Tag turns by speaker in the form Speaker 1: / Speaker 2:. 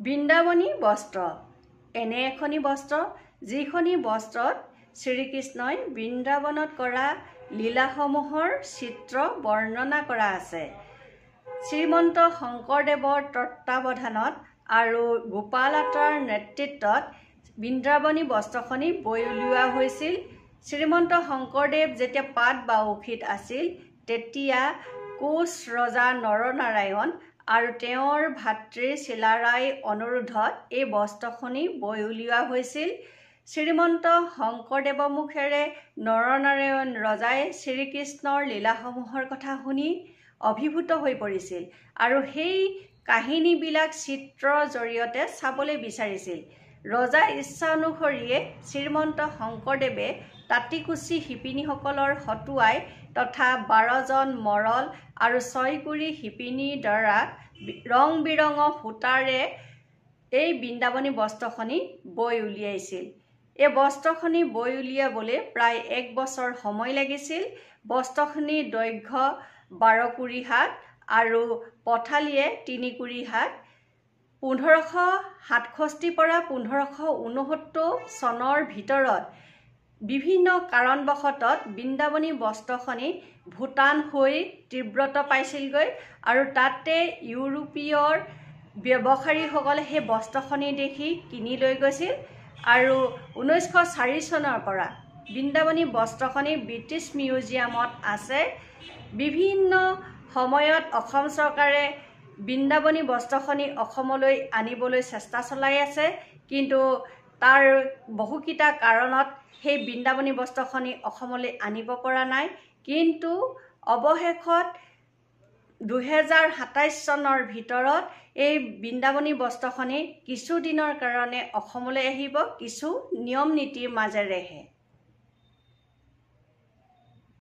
Speaker 1: বৃন্দাবনী বস্ত্ৰ এনে এখনি বস্ত্ৰ যিখনি বস্ত্ৰত শ্ৰীকৃষ্ণই বৃন্দাবনত কৰা লীলাসমূহৰ চিত্ৰ বৰ্ণনা কৰা আছে। শ্ৰীমন্ত শংকৰদেৱৰ তত্ত্বাৱধানত আৰু গোপাল আতাৰ নেতৃত্বত বৃন্দাবনী বস্ত্ৰখনি বৈ উলিওৱা হৈছিল। শ্ৰীমন্ত শংকৰদেৱ যেতিয়া পাট বাউসীত আছিল তেতিয়া কোচ ৰজা নৰনাৰায়ণ আৰু তেওঁৰ ভাতৃ চিলাৰায় অনুৰোধত এই বস্ত্ৰখনি বৈ উলিওৱা হৈছিল। শ্ৰীমন্ত শংকৰদেৱৰ মুখেৰে নৰনাৰায়ণ ৰজাই শ্ৰীকৃষ্ণৰ লীলাসমূহৰ কথা শুনি অভিভূত হৈ পৰিছিল আৰু সেই কাহিনীবিলাক চিত্ৰৰ জৰিয়তে চাবলৈ বিচাৰিছিল। ৰজাৰ ইচ্ছা অনুসৰিয়ে শ্ৰীমন্ত শংকৰদেৱে তাঁতীকুচি শিপিনীসকলৰ হতুৱাই তথা 12জন মৰল আৰু 6কুৰি শিপিনীৰ দ্বাৰা ৰং বিৰঙৰ সূতাৰে এই বৃন্দাবনী বস্ত্ৰখনি বৈ উলিয়াইছিল। এই বস্ত্ৰখনি বৈ উলিয়াবলৈ প্ৰায় 1 বছৰ সময় লাগিছিল। বস্ত্ৰখনিৰ দৈৰ্ঘ্য 12কুৰি হাত আৰু পঠালিয়ে 3কুৰি হাত। 1567 পৰা 1569 চনৰ ভিতৰত বিভিন্ন কাৰণবশতঃ বৃন্দাবনী বস্ত্ৰখনি ভূটান হৈ তীব্ৰতা পাইছিলগৈ আৰু তাতে ইউৰোপীয় ব্যৱসায়ীসকলে সেই বস্ত্ৰখনি দেখি কিনি লৈ গৈছিল আৰু 1904 চনৰ পৰা বৃন্দাবনী বস্ত্ৰখনি ব্ৰিটিছ মিউজিয়ামত আছে। বিভিন্ন সময়ত অসম চৰকাৰে বৃন্দাবনী বস্ত্ৰখনি অসমলৈ আনিবলৈ চেষ্টা চলাই আছে, কিন্তু তাৰ বহুকেইটা কাৰণত সেই বৃন্দাবনী বস্ত্ৰখনি অসমলৈ আনিব পৰা নাই। কিন্তু অৱশেষত 2027 চনৰ ভিতৰত এই বৃন্দাবনী বস্ত্ৰখনি কিছুদিনৰ কাৰণে অসমলৈ আহিব, কিছু নিয়ম নীতিৰ মাজেৰেহে।